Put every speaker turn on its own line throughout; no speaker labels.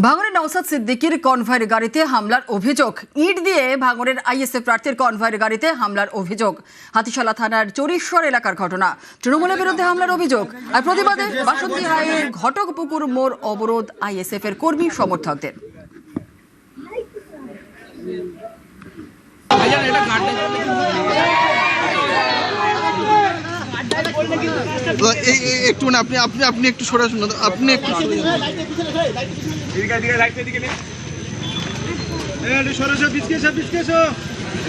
ভাঙড়ের নওশাদ সিদ্দিকীর কনভয়ের গাড়িতে হামলার অভিযোগ। ইট দিয়ে ভাঙড়ের আইএসএফ প্রার্থীর কনভয়ের গাড়িতে হামলার অভিযোগ। হাতিশালা থানার চরিশ্বর এলাকার ঘটনা। তৃণমূলের বিরুদ্ধে হামলার অভিযোগ আর প্রতিবাদে বাসন্তী হাইয়ের ঘটকপুকুর মোড় অবরোধ আইএসএফ এর কর্মী সমর্থকদের।
একটু না আপনি একটু সরে আসুন, আপনি একটু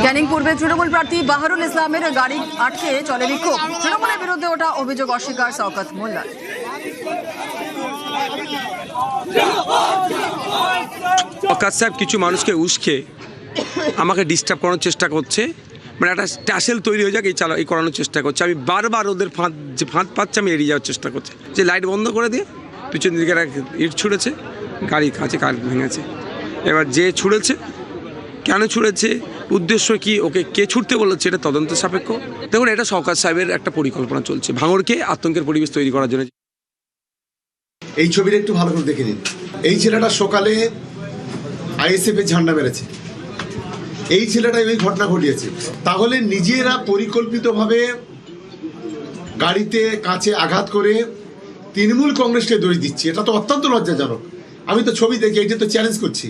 ক্যানিং পূর্বে তৃণমূল প্রার্থী বাহারুল ইসলামের গাড়ি আটকে চলে বিক্ষোভ। তৃণমূলের বিরুদ্ধে ওটা অভিযোগ অস্বীকার শওকত মোল্লার।
শওকত সাহেব কিছু মানুষকে উস্কে আমাকে ডিস্টার্ব করার চেষ্টা করছে, মানে একটা ট্যাসেল তৈরি হয়ে যাক এই করানোর চেষ্টা করছে। আমি বারবার ওদের ফাঁদ পাচ্ছে, আমি এড়িয়ে যাওয়ার চেষ্টা করছি। যে লাইট বন্ধ করে দিয়ে পিছন দিকে ইট ছুঁড়েছে, গাড়ি কাছে কাঠ ভেঙেছে। এবার যে ছুঁড়েছে, কেন ছুঁড়েছে, উদ্দেশ্য কি, ওকে কে ছুটতে বলেছে, এটা তদন্ত সাপেক্ষ। দেখুন, এটা শওকত সাহেবের একটা পরিকল্পনা চলছে ভাঙড়কে আতঙ্কের পরিবেশ তৈরি করার জন্য।
এই ছবিটা একটু ভালো করে দেখে নিন। এই ছেলেটা সকালে আইএসএফ এর ঝান্ডা মেরেছে, এই ছেলেটা এই ঘটনা ঘটিয়েছে। তাহলে নিজেরা পরিকল্পিতভাবে গাড়িতে কাছে আঘাত করে তৃণমূল কংগ্রেসকে দোষ দিচ্ছে, এটা তো অত্যন্ত লজ্জাজনক। আমি তো ছবি দেখি, এটা তো চ্যালেঞ্জ করছি।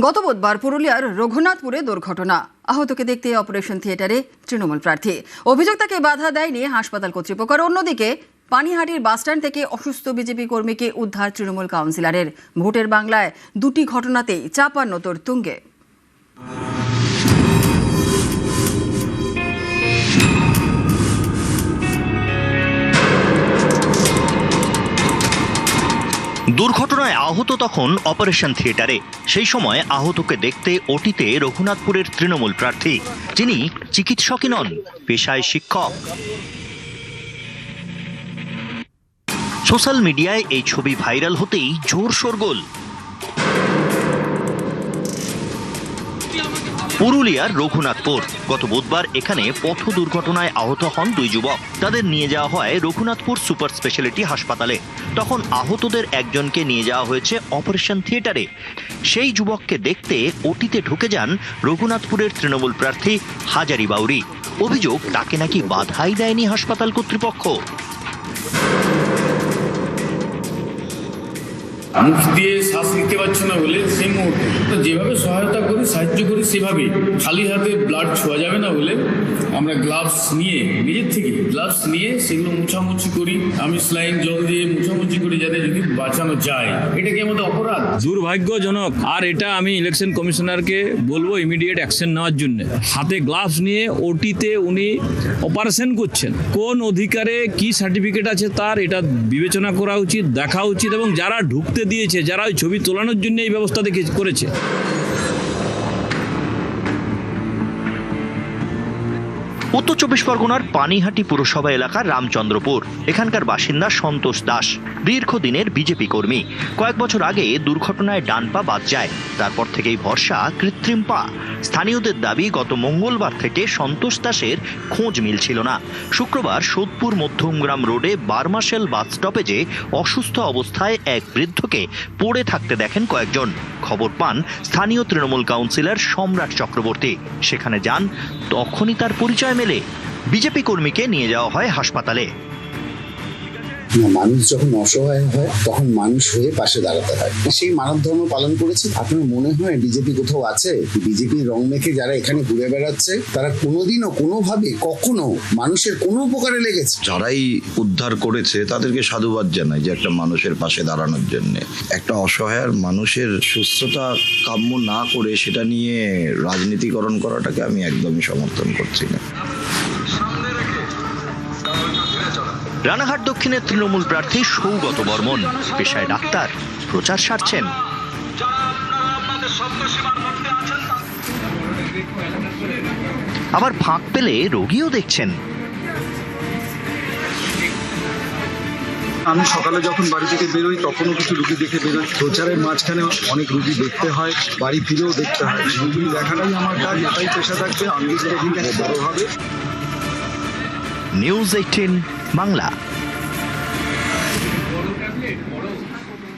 গত বুধবার পুরুলিয়ার রঘুনাথপুরে দুর্ঘটনা। আহতকে দেখতে অপারেশন থিয়েটারে তৃণমূল প্রার্থী। অভিযোগ তাকে বাধা দেয়নি হাসপাতাল কর্তৃপক্ষ। অন্যদিকে পানিহাটির বাসস্ট্যান্ড থেকে অসুস্থ বিজেপি কর্মীকে উদ্ধার তৃণমূল কাউন্সিলরের। ভোটের বাংলায় দুটি ঘটনাতেই চাপান্নতর তুঙ্গে।
দুর্ঘটনায় আহত তখন অপারেশন থিয়েটারে। সেই সময় আহতকে দেখতে ওটিতে রঘুনাথপুরের তৃণমূল প্রার্থী, যিনি চিকিৎসকই নন, পেশায় শিক্ষক। সোশ্যাল মিডিয়ায় এই ছবি ভাইরাল হতেই জোর শোরগোল। পুরুলিয়ার রঘুনাথপুর। গত বুধবার এখানে পথ দুর্ঘটনায় আহত হন দুই যুবক। তাদের নিয়ে যাওয়া হয় রঘুনাথপুর সুপার স্পেশালিটি হাসপাতালে। তখন আহতদের একজনকে নিয়ে যাওয়া হয়েছে অপারেশন থিয়েটারে। সেই যুবককে দেখতে ওটিতে ঢুকে যান রঘুনাথপুরের তৃণমূল প্রার্থী হাজারি বাউরি। অভিযোগ, তাকে নাকি বাধাই দেয়নি হাসপাতাল কর্তৃপক্ষ।
মুখ দিয়ে শ্বাস নিতে পারছে না বলে সেই মুহূর্তে যেভাবে সহায়তা করি, সাহায্য করি, সেভাবেই খালি হাতে ব্লাড ছোঁয়া যাবে না বলে আমরা গ্লাভস নিয়ে, নিজের থেকে গ্লাভস নিয়ে সেগুলো মুছামুছি করি। আমি স্লাইন জল দিয়ে মুছামুছি করি যাতে যদি বাঁচানো যায়। এটা কি আমাদের অপরাধ?
দুর্ভাগ্যজনক। আর এটা আমি ইলেকশন কমিশনারকে বলবো ইমিডিয়েট অ্যাকশন নেওয়ার জন্য। হাতে গ্লাভস নিয়ে ওটিতে উনি অপারেশন করছেন, কোন অধিকারে কি সার্টিফিকেট আছে তার, এটা বিবেচনা করা উচিত, দেখা উচিত। এবং যারা ঢুকতে দিয়েছে, যারা ওই ছবি তোলানোর জন্য এই ব্যবস্থা করেছে।
উত্তর চব্বিশ পরগনার পানিহাটি পুরসভা এলাকার রামচন্দ্রপুর। এখানকার বাসিন্দা সন্তোষ দাস দীর্ঘদিনের বিজেপি কর্মী। কয়েক বছর আগে দুর্ঘটনায় ডান পা বাদ যায়, তারপর থেকেই ভরসা কৃত্রিম পা। স্থানীয়দের দাবি, গত মঙ্গলবার থেকে সন্তোষ দাসের খোঁজ মিলছিল না। শুক্রবার সোদপুর মধ্যমগ্রাম রোডে বারমাসেল বাস স্টপেজে অসুস্থ অবস্থায় এক বৃদ্ধকে পড়ে থাকতে দেখেন কয়েকজন। খবর পান স্থানীয় তৃণমূল কাউন্সিলর সম্রাট চক্রবর্তী। সেখানে যান, তখনই তার পরিচয় মেলে। বিজেপি কর্মীকে নিয়ে যাওয়া হয় হাসপাতালে।
মানুষ যখন অসহায় হয় তখন মানুষ হয়ে পাশে দাঁড়াতে হয়, সেই মানব ধর্ম পালন করেছি। আপনার মনে হয় বিজেপি কোথাও আছে? বিজেপির রং মেখে যারা এখানে ঘুরে বেড়াচ্ছে, তারা কোনোদিনও কোনোভাবে কখনো মানুষের কোনো উপকারে লেগেছে?
যারাই উদ্ধার করেছে তাদেরকে সাধুবাদ জানাই, যে একটা মানুষের পাশে দাঁড়ানোর জন্য। একটা অসহায় মানুষের সুস্থতা কাম্য না করে সেটা নিয়ে রাজনীতিকরণ করাটাকে আমি একদমই সমর্থন করছি না।
রানাঘাট দক্ষিণের তৃণমূল প্রার্থী সৌগত বর্মন, পেশায় ডাক্তার, প্রচার সারছেন। আবার ফাঁক পেলে রোগীও দেখছেন।
আমি সকালে যখন বাড়ি থেকে বেরোই তখনও কিছু রুগী দেখে বেরোই। প্রচারের মাঝখানে অনেক রুগী দেখতে হয়, বাড়ি ফিরেও দেখতে হয়। রুগী দেখাটাই আমার কাজ, এটাই পেশা থাকবে। আমি বড় হবে।
নিউজ 18 বাংলা।